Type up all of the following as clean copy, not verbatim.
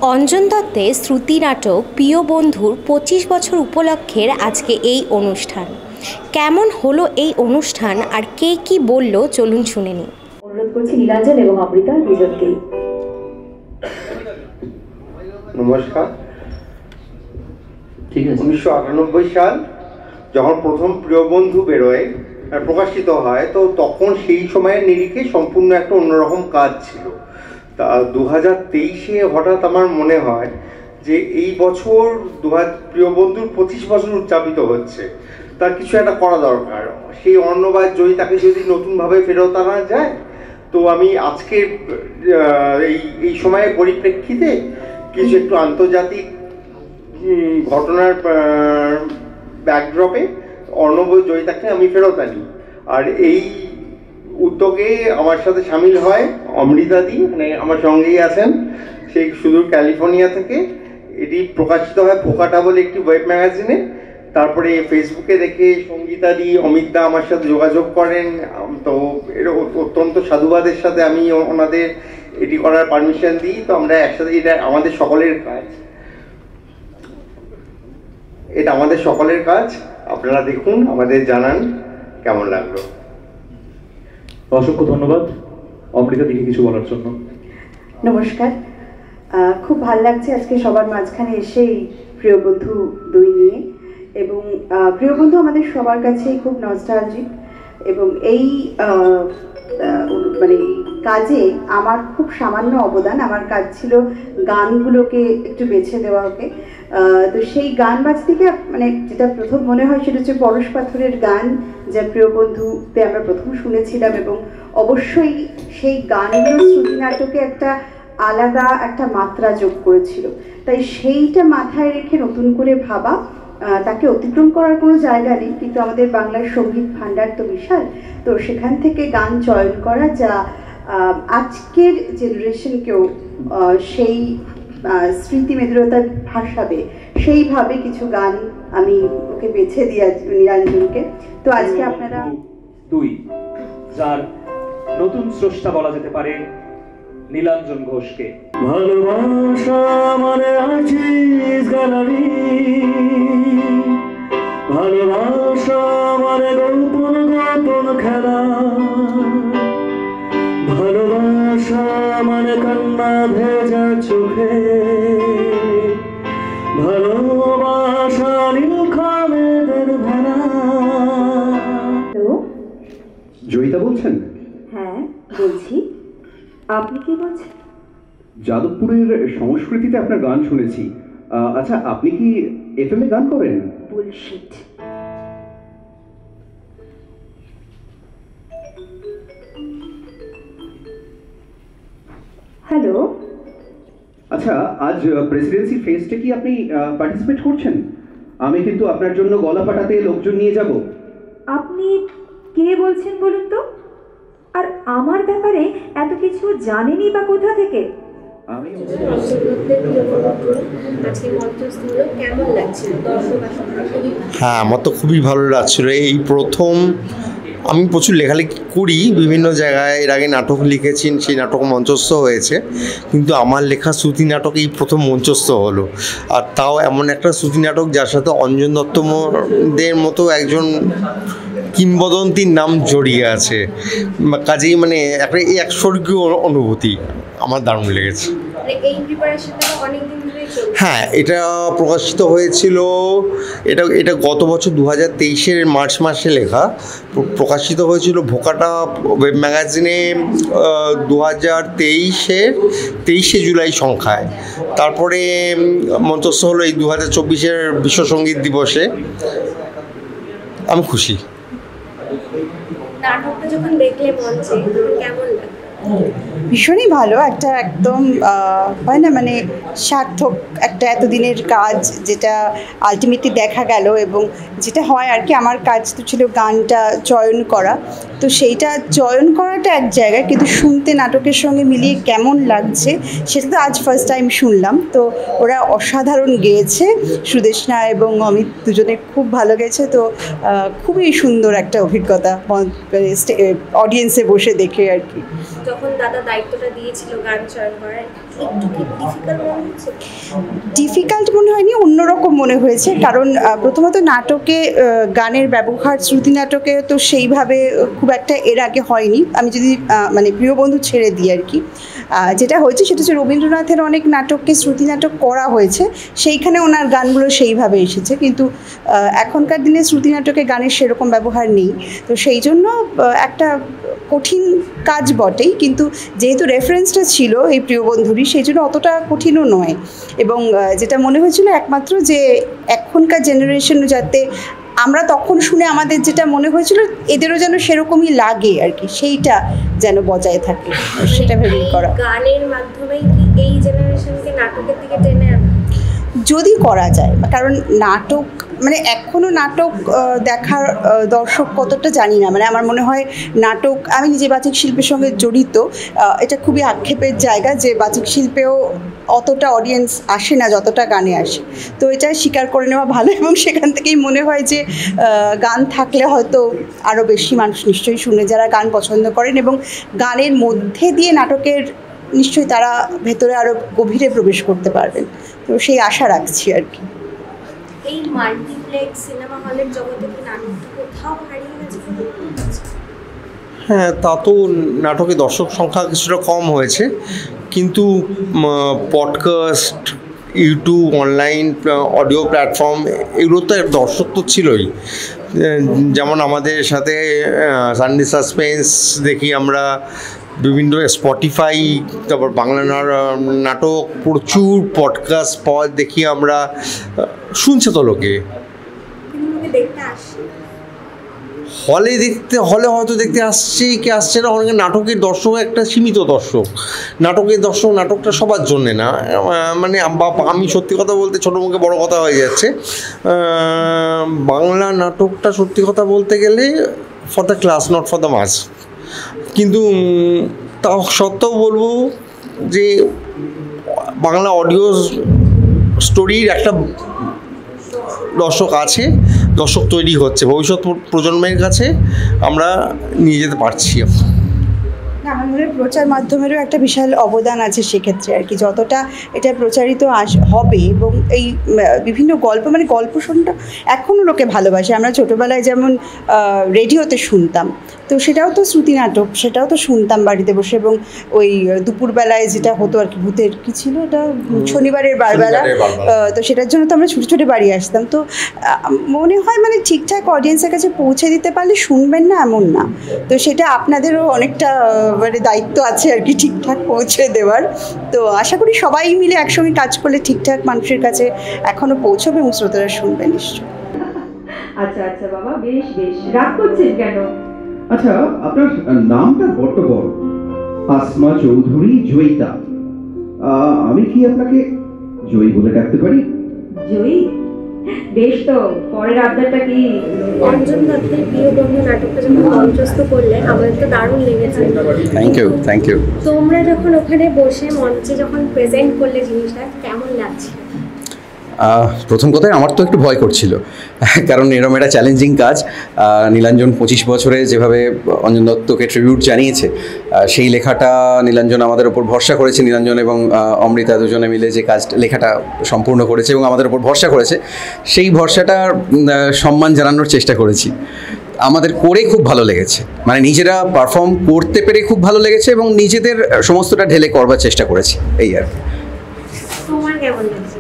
অঞ্জন দত্তের শ্রুতি নাটক প্রিয় বন্ধুর 25 বছর উপলক্ষের আজকে এই অনুষ্ঠান। কেমন হলো এই অনুষ্ঠান আর কে কি বলল চলুন শুনে নিই। অনুরোধ করছি নীলাঞ্জন এবং অমৃতা দুজনকেই। নমস্কার। ঠিক আছে, 1998 সাল যখন প্রথম প্রিয় বন্ধু বেরোয় প্রকাশিত হয়, তো তখন সেই সময়ের নিরিখে সম্পূর্ণ একটা অন্যরকম কাজ ছিল। তা 2023-এ হঠাৎ আমার মনে হয় যে এই বছর প্রিয় বন্ধুর 25 বছর উদযাপিত হচ্ছে, তার কিছু একটা করা দরকার। সেই অর্ণবাদ জয়িতাকে যদি নতুনভাবে ফেরত আনা যায়, তো আমি আজকে এই সময়ের পরিপ্রেক্ষিতে কিছু একটু আন্তর্জাতিক ঘটনার ব্যাকড্রপে অর্ণব জয়িতাকে আমি ফেরত আনি। আর এই উদ্যোগে আমার সাথে সামিল হয় অমৃতাদি, মানে আমার সঙ্গেই আছেন সেই সুদূর ক্যালিফোর্নিয়া থেকে। এটি প্রকাশিত হয় পোকাটা বলে একটি ওয়েব ম্যাগাজিনে। তারপরে ফেসবুকে দেখে সঙ্গীতাদি, অমিতদা আমার সাথে যোগাযোগ করেন। তো এর অত্যন্ত সাধুবাদের সাথে আমি ওনাদের এটি করার পারমিশন দিই। তো আমরা একসাথে, এটা আমাদের সকলের কাজ, এটা আমাদের সকলের কাজ। আপনারা দেখুন, আমাদের জানান কেমন লাগলো। অসংখ্য ধন্যবাদ অমৃতা দিকে কিছু বলার জন্য। নমস্কার, খুব ভালো লাগছে আজকে সবার মাঝখানে এসে প্রিয় বন্ধু 2 নিয়ে। এবং প্রিয় বন্ধু আমাদের সবার কাছেই খুব নস্টালজিক, এবং এই মানে কাজে আমার খুব সামান্য অবদান। আমার কাজ ছিল গানগুলোকে একটু বেছে দেওয়া। ওকে, তো সেই গান বাজ থেকে মানে যেটা প্রথম মনে হয় সেটা হচ্ছে পরশ পাথরের গান, যা প্রিয় বন্ধুতে আমরা প্রথম শুনেছিলাম। এবং অবশ্যই সেই গানগুলো শ্রুতি নাটকে একটা আলাদা একটা মাত্রা যোগ করেছিল। তাই সেইটা মাথায় রেখে নতুন করে ভাবা, তাকে অতিক্রম করার কোনো জায়গা নেই, কিন্তু আমাদের বাংলার সঙ্গীত ভাণ্ডার তো বিশাল। তো সেখান থেকে গান চয়ন করা যা আজকের জেনারেশনকেও সেই স্মৃতি মেদুরতা ভাসাবে, সেইভাবে কিছু গান আমি ওকে বেছে দিয়ে নীলাঞ্জনকে। তো আজকে আপনারা 2, যার নতুন স্রষ্টা বলা যেতে পারে নীলাঞ্জন ঘোষকে। ভালোবাসা মানে আছিস গ্যালারি, ভালোবাসা মানে গোপন গোপন খেলা, ভালোবাসা মানে কান্না ভেজা চোখে, ভালোবাসা নীলখামেদের ভেলা। জয়িতা বলছেন? হ্যাঁ বলছি, আপনি কি বলছেন? যাদবপুরের সংস্কৃতিতে আপনার গান শুনেছি। আচ্ছা, আপনি কি এফএম এ গান করেন? বুলশিট। হ্যালো, আচ্ছা, আজ প্রেসিডেন্সি ফেস্টে কি আপনি পার্টিসিপেট করছেন? আমি কিন্তু আপনার জন্য গলা ফাটাতে লোকজন নিয়ে যাব। আপনি কে বলছেন বলুন তো? আর আমার ব্যাপারে এত কিছু জানেনি বা কোথা থেকে? হ্যাঁ, আমার তো খুবই ভালো লাগছিল। এই প্রথম আমি প্রচুর লেখালেখি করি বিভিন্ন জায়গায়, এর আগে নাটক লিখেছি, সেই নাটক মঞ্চস্থ হয়েছে, কিন্তু আমার লেখা শ্রুতি নাটক এই প্রথম মঞ্চস্থ হলো। আর তাও এমন একটা শ্রুতি নাটক যার সাথে অঞ্জন দত্তদের মতো একজন কিংবদন্তির নাম জড়িয়ে আছে। কাজেই মানে একটা এক স্বর্গীয় অনুভূতি, আমার দারুণ লেগেছে। হ্যাঁ, এটা প্রকাশিত হয়েছিল, এটা গত বছর 2023-এর মার্চ মাসে লেখা। প্রকাশিত হয়েছিল ভোকাটা ওয়েব ম্যাগাজিনে 2023-এর 23শে জুলাই সংখ্যায়। তারপরে মঞ্চস্থ হলো এই 2024-এর বিশ্ব সঙ্গীত দিবসে। আমি খুশি। নাটকটা যখন দেখলে মঞ্চে কেমন লাগলো? ভীষণই ভালো, একটা একদম হয় না মানে সার্থক একটা এতদিনের কাজ, যেটা আলটিমেটলি দেখা গেল। এবং যেটা হয় আর কি, আমার কাজ তো ছিল গানটা চয়ন করা, তো সেইটা চয়ন করাটা এক জায়গায়, কিন্তু শুনতে নাটকের সঙ্গে মিলিয়ে কেমন লাগছে সেটা তো আজ ফার্স্ট টাইম শুনলাম। তো ওরা অসাধারণ গেয়েছে, সুদেষ্ণা এবং অমিত দুজনে খুব ভালো গেছে। তো খুবই সুন্দর একটা অভিজ্ঞতা অডিয়েন্সে বসে দেখে আর কি। যখন দাদা দায়িত্বটা দিয়েছিল গান চয়ন করার, একটু কি ডিফিকাল্ট মনে হচ্ছে? ডিফিকাল্ট মনে হয়নি, অন্যরকম মনে হয়েছে। কারণ প্রথমত নাটকে গানের ব্যবহার শ্রুতি নাটকে তো সেইভাবে খুব একটা এর আগে হয়নি। আমি যদি মানে প্রিয় বন্ধু ছেড়ে দিই আর কি, যেটা হয়েছে সেটা হচ্ছে রবীন্দ্রনাথের অনেক নাটককে শ্রুতি নাটক করা হয়েছে, সেইখানে ওনার গানগুলো সেইভাবে এসেছে। কিন্তু এখনকার দিনে শ্রুতি নাটকে গানের সেরকম ব্যবহার নেই, তো সেই জন্য একটা কঠিন কাজ বটেই। কিন্তু যেহেতু রেফারেন্সটা ছিল এই প্রিয় বন্ধুরই, সেই জন্য অতটা কঠিনও নয়। এবং যেটা মনে হয়েছিল একমাত্র যে এখনকার জেনারেশন যাতে আমরা তখন শুনে আমাদের যেটা মনে হয়েছিল এদেরও যেন সেরকমই লাগে আর কি, সেইটা যেন বজায় থাকে, সেটা ভেবেই করা। গানের মাধ্যমেই কি এই জেনারেশনকে নাটকের দিকে টেনে আনা যদি করা যায়, কারণ নাটক মানে এখনও নাটক দেখার দর্শক কতটা জানি না। মানে আমার মনে হয় নাটক, আমি নিজে বাচিক শিল্পের সঙ্গে জড়িত, এটা খুবই আক্ষেপের জায়গা যে বাচিক শিল্পেও অতটা অডিয়েন্স আসে না যতটা গানে আসে। তো এটা স্বীকার করে নেওয়া ভালো, এবং সেখান থেকেই মনে হয় যে গান থাকলে হয়তো আরও বেশি মানুষ নিশ্চয়ই শুনে, যারা গান পছন্দ করেন, এবং গানের মধ্যে দিয়ে নাটকের নিশ্চয়ই তারা ভেতরে আরও গভীরে প্রবেশ করতে পারবেন। তো সেই আশা রাখছি আর কি। এই মাল্টিপ্লেক্স সিনেমা হলের জগতে কি নাটকটা কোথাও হারিয়ে গেছে? হ্যাঁ, তা তো নাটকে দর্শক সংখ্যা কিছুটা কম হয়েছে, কিন্তু podcast, YouTube, online audio platform, এগুলো তো দর্শক তো ছিলই। যেমন আমাদের সাথে সানডে সাসপেন্স দেখি আমরা, বিভিন্ন স্পটিফাই, তারপর বাংলা নাটক, প্রচুর পডকাস্ট পাওয়া দেখি আমরা। শুনছে তো লোকে, হলে হয়তো দেখতে আসছে কি আসছে না। অনেকে নাটকের দর্শক একটা সীমিত দর্শক, নাটকটা সবার জন্যে না। মানে আমি সত্যি কথা বলতে, ছোটো মুখে বড় কথা হয়ে যাচ্ছে, বাংলা নাটকটা সত্যি কথা বলতে গেলে for the class, not for the mass. কিন্তু তা সত্ত্বেও বলবো যে বাংলা অডিও স্টোরির একটা দর্শক আছে, দর্শক তৈরি হচ্ছে, ভবিষ্যৎ প্রজন্মের কাছে আমরা নিয়ে যেতে পারছি। আমার মনে হয় প্রচার মাধ্যমেরও একটা বিশাল অবদান আছে সেক্ষেত্রে আর কি। যতটা এটা প্রচারিত হবে, এবং এই বিভিন্ন গল্প, মানে গল্প শুনতে এখনও লোকে ভালোবাসে। আমরা ছোটোবেলায় যেমন রেডিওতে শুনতাম, তো সেটাও তো শ্রুতি নাটক, সেটাও তো শুনতাম বাড়িতে বসে। এবং ওই দুপুরবেলায় যেটা হতো আর কি, ভূতের কী ছিল ওটা, শনিবারের বারবেলা, তো সেটার জন্য তো আমরা ছুটে ছুটে বাড়ি আসতাম। তো মনে হয় মানে ঠিকঠাক অডিয়েন্সের কাছে পৌঁছে দিতে পারলে শুনবেন না এমন না। তো সেটা আপনাদেরও অনেকটা মানে দায়িত্ব আছে আর কি, ঠিকঠাক পৌঁছে দেওয়ার। তো আশা করি সবাই মিলে একসঙ্গে কাজ করলে ঠিকঠাক মানুষের কাছে এখনও পৌঁছবে এবং শ্রোতারা শুনবে নিশ্চয়। আচ্ছা আচ্ছা বাবা, বেশ বেশ, রাগ করছেন কেন? আচ্ছা, আপনার নামটা বড্ড বড়, আসমা চৌধুরী জয়িতা। আমি কি আপনাকে জয়ী বলে ডাকতে পারি? জয়ী? বেশ, তো পরের আবদারটা কি? অঞ্জন দত্তের প্রিয় বন্ধু নাটকটা যখন মঞ্চস্থ করলে আমাদের তো দারুণ লেগেছে। Thank you. তোমরা যখন ওখানে বসে মঞ্চে যখন প্রেজেন্ট করলে জিনিসটা কেমন লাগছিল? প্রথম কথায় আমার তো একটু ভয় করছিল, কারণ এরকম একটা চ্যালেঞ্জিং কাজ। নীলাঞ্জন 25 বছরে যেভাবে অঞ্জন দত্তকে ট্রিবিউট জানিয়েছে, সেই লেখাটা নীলাঞ্জন আমাদের ওপর ভরসা করেছে। নীলাঞ্জন এবং অমৃতা দুজনে মিলে যে লেখাটা সম্পূর্ণ করেছে এবং আমাদের ওপর ভরসা করেছে, সেই ভরসাটার সম্মান জানানোর চেষ্টা করেছি। আমাদের করে খুব ভালো লেগেছে, মানে নিজেরা পারফর্ম করতে পেরে খুব ভালো লেগেছে, এবং নিজেদের সমস্তটা ঢেলে করবার চেষ্টা করেছি, এই আর কি। তোমার কেমন লাগছে?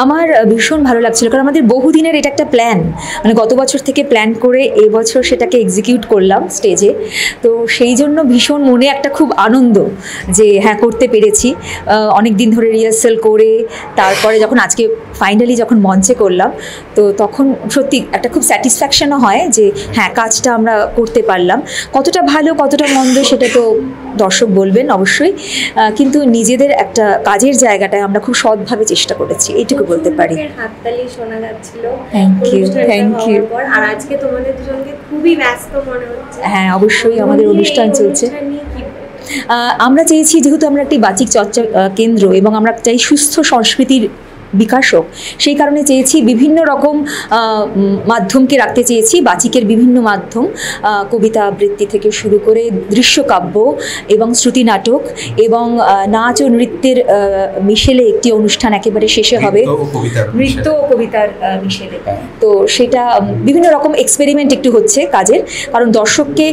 আমার ভীষণ ভালো লাগছিল, কারণ আমাদের বহুদিনের এটা একটা প্ল্যান, মানে গত বছর থেকে প্ল্যান করে এবছর সেটাকে এক্সিকিউট করলাম স্টেজে। তো সেই জন্য ভীষণ মনে একটা খুব আনন্দ যে হ্যাঁ করতে পেরেছি। অনেক দিন ধরে রিহার্সাল করে তারপরে যখন আজকে ফাইনালি যখন মঞ্চে করলাম, তো তখন সত্যি একটা খুব স্যাটিসফ্যাকশনও হয় যে হ্যাঁ কাজটা আমরা করতে পারলাম। কতটা ভালো কতটা মন্দ সেটা তো দর্শক বলবেন অবশ্যই, কিন্তু নিজেদের একটা কাজের জায়গাটায় আমরা খুব সৎভাবে চেষ্টা করেছি, এইটুকু বলতে পারি। হাততালি শোনা যাচ্ছিল। Thank you. আর আজকে তোমাদের দুজনকে খুবই ব্যস্ত মনে হচ্ছে। হ্যাঁ অবশ্যই, আমাদের অনুষ্ঠান চলছে। আমরা চেয়েছি, যেহেতু আমরা একটি বাচিক চর্চা কেন্দ্র এবং আমরা চাই সুস্থ সংস্কৃতির বিকাশ হোক, সেই কারণে চেয়েছি বিভিন্ন রকম মাধ্যমকে রাখতে চেয়েছি, বাচিকের বিভিন্ন মাধ্যম, কবিতা আবৃত্তি থেকে শুরু করে দৃশ্যকাব্য এবং শ্রুতি নাটক এবং নাচ ও নৃত্যের মিশেলে একটি অনুষ্ঠান একেবারে শেষে হবে, নৃত্য ও কবিতার মিশেলে। তো সেটা বিভিন্ন রকম এক্সপেরিমেন্ট একটু হচ্ছে কাজের, কারণ দর্শককে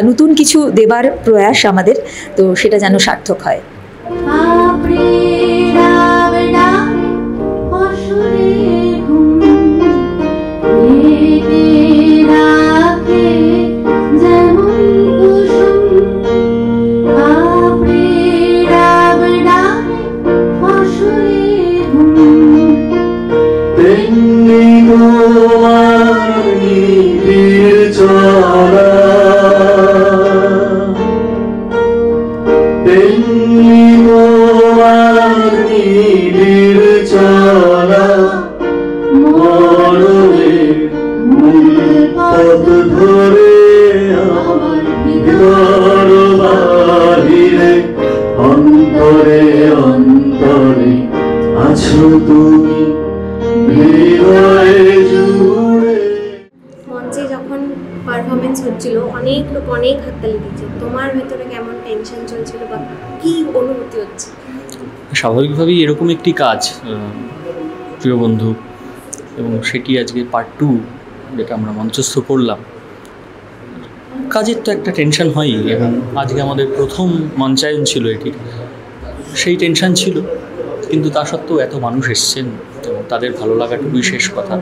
নতুন কিছু দেবার প্রয়াস আমাদের, তো সেটা যেন সার্থক হয়। মঞ্চে যখন পারফরমেন্স হচ্ছিল অনেক লোক অনেক হাততালি দিচ্ছে, তোমার ভেতরে কেমন টেনশন চলছিল বা কি অনুভূতি হচ্ছে? স্বাভাবিকভাবেই এরকম একটি কাজ প্রিয় বন্ধু, এবং সেটি আজকে পার্ট 2 যেটা আমরা মঞ্চস্থ করলাম, কাজের তো একটা টেনশন হয়ই, এবং আজকে আমাদের প্রথম মঞ্চায়ন ছিল এটির, সেই টেনশন ছিল, কিন্তু তা সত্ত্বেও এত মানুষ এসছেন এবং তাদের ভালো লাগাটুকুই শেষ কথা।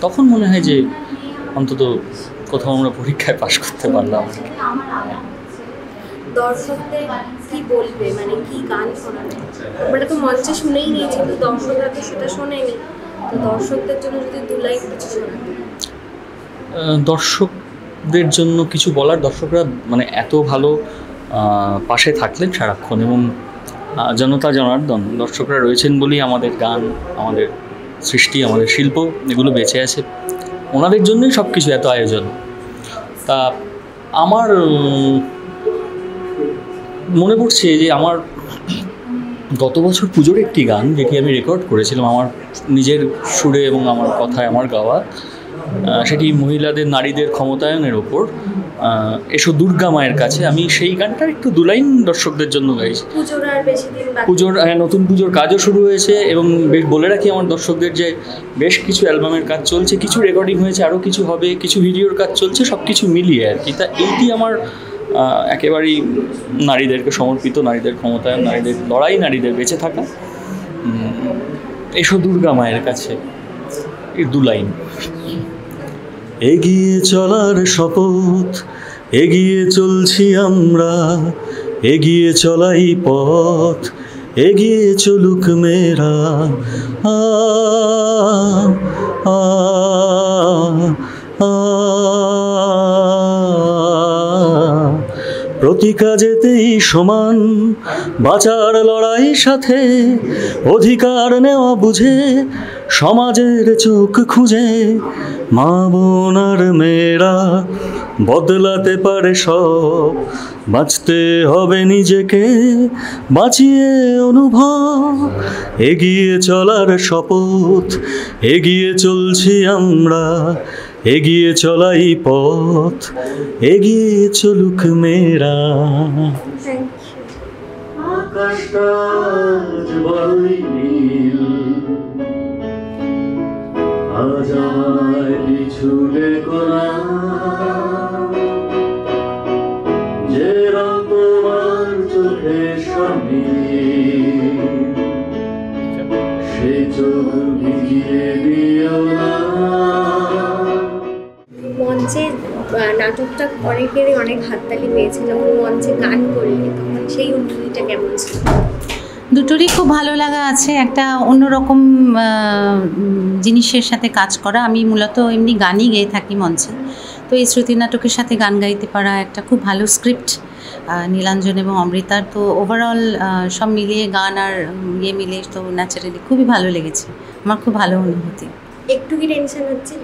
তখন মনে হয় যে অন্তত কোথাও আমরা পরীক্ষায় পাশ করতে পারলাম। দর্শকদের কি বলবে, মানে কি গান শোনাবে? আমরা তো মঞ্চে শুনেই নিয়েছি, কিন্তু দর্শকরা তো সেটা শোনেনি, তো দর্শকদের জন্য যদি 2 লাইন কিছু শোনাতে। দর্শকদের জন্য কিছু বলার, দর্শকরা মানে এত ভালো পাশে থাকলেন সারাক্ষণ, এবং জনতা জনার্দন দর্শকরা রয়েছেন বলেই আমাদের গান, আমাদের সৃষ্টি, আমাদের শিল্প এগুলো বেঁচে আছে, ওনাদের জন্যই সব কিছু, এত আয়োজন। তা আমার মনে পড়ছে যে আমার গত বছর পুজোর একটি গান যেটি আমি রেকর্ড করেছিলাম আমার নিজের সুরে এবং আমার কথায়, আমার গাওয়া, সেটি মহিলাদের, নারীদের ক্ষমতায়নের ওপর, এসো দুর্গা মায়ের কাছে। আমি সেই গানটা একটু 2 লাইন দর্শকদের জন্য গাইছি। পুজোর নতুন পুজোর কাজও শুরু হয়েছে, এবং বলে রাখি আমার দর্শকদের যে বেশ কিছু অ্যালবামের কাজ চলছে, কিছু রেকর্ডিং হয়েছে, আরও কিছু হবে, কিছু ভিডিওর কাজ চলছে, সব কিছু মিলিয়ে আর কি। তা এইটি আমার একেবারেই নারীদেরকে সমর্পিত, নারীদের ক্ষমতায়ন, নারীদের লড়াই, নারীদের বেঁচে থাকা। এসো দুর্গা মায়ের কাছে, এই 2 লাইন। এগিয়ে চলার শপথ, এগিয়ে চলছি আমরা, এগিয়ে চলাই পথ, এগিয়ে চলুক মেয়েরা। প্রতি কাজেতেই সমান, বাঁচার লড়াই সাথে, অধিকার নেওয়া বুঝে, সমাজের চোখ খুঁজে, মা বোন আর মেয়েরা বদলাতে পারে সব, বাঁচতে হবে নিজেকে, বাঁচিয়ে অনুভব, এগিয়ে চলার শপথ, এগিয়ে চলছি আমরা, এগিয়ে চলাই পথ, এগিয়ে চলুক মেয়েরা। আকাশটা বড়ই নীল, আজ আমায় পিছু ডেকো না, যে রং তোমার চোখের সামনে, সে চোখ ভিজিয়ে দিও না। মঞ্চে নাটকটা অনেকেরই অনেক হাততালি পেয়েছে, যখন মঞ্চে গান করলে তখন সেই অনুভূতিটা কেমন ছিল? দুটোরই খুব ভালো লাগা আছে, একটা অন্যরকম জিনিসের সাথে কাজ করা। আমি মূলত এমনি গানই গেয়ে থাকি মঞ্চে, তো এই শ্রুতি নাটকের সাথে গান গাইতে পারা একটা খুব ভালো স্ক্রিপ্ট নীলাঞ্জন এবং অমৃতার, তো ওভারঅল সব মিলিয়ে গান আর ইয়ে মিলে তো ন্যাচারালি খুবই ভালো লেগেছে, আমার খুব ভালো অনুভূতি। একটু কি টেনশন হচ্ছিল?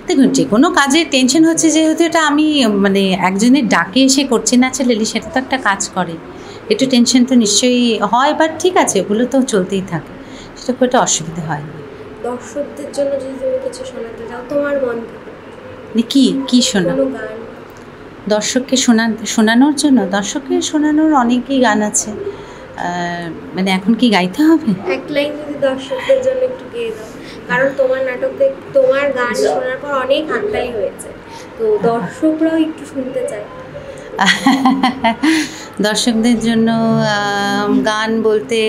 দেখুন, যে কোনো কাজে টেনশন হচ্ছে, যেহেতু এটা আমি মানে একজনের ডাকে এসে করছি ন্যাচারালি, সেটা তো একটা কাজ করে, একটু টেনশন তো নিশ্চয়ই হয়, বাট ঠিক আছে, ওগুলো তো চলতেই থাকে। সেটা খুব একটা অসুবিধা হয়নি। দর্শকদের জন্য যদি তুমি কিছু শোনাতে চাও তোমার মন থেকে, কি শোনা, গান দর্শককে শোনানোর জন্য? দর্শককে শোনানোর অনেকই গান আছে, মানে এখন কি গাইতে হবে? এক লাইন যদি দর্শকদের জন্য একটু গেয়ে দাও, কারণ তোমার নাটক তোমার গান শোনার পর অনেক হাততালি হয়েছে, তো দর্শকরাও একটু শুনতে চায়। দর্শকদের জন্য গান বলতে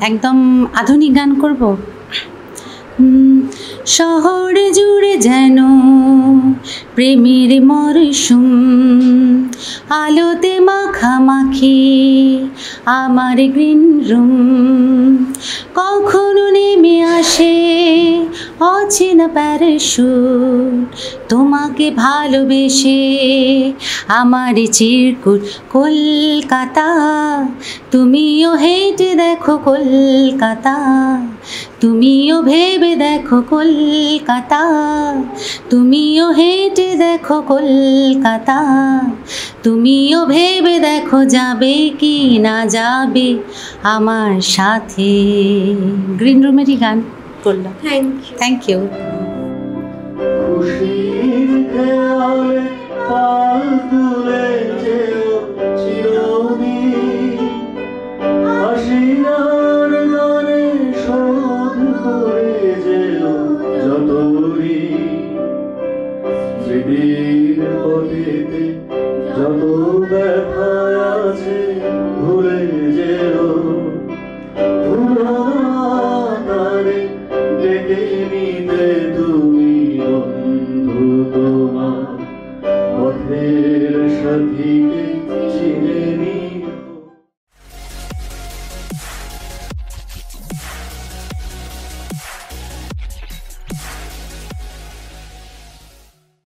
একদম আধুনিক গান করব। শহর জুড়ে যেন প্রেমের মরশুম, আলোতে মাখামাখি আমার গ্রিন রুম, কখনো নেমে আসে অচেনা প্যারাশুট, তোমাকে ভালোবেসে আমার চিরকুট কলকাতা, তুমিও হেঁটে দেখো কলকাতা, তুমিও ভেবে দেখো কলকাতা, তুমিও হেঁটে দেখো কলকাতা, তুমিও ভেবে দেখো যাবে কি না যাবে আমার সাথে। গ্রিন রুমেরই গান করলাম। Thank you. খুশির খেয়ালে পাল তুলে যেও চিরদিন, হাসির গানে শোধ করে যেও যতই স্মৃতির পথেতে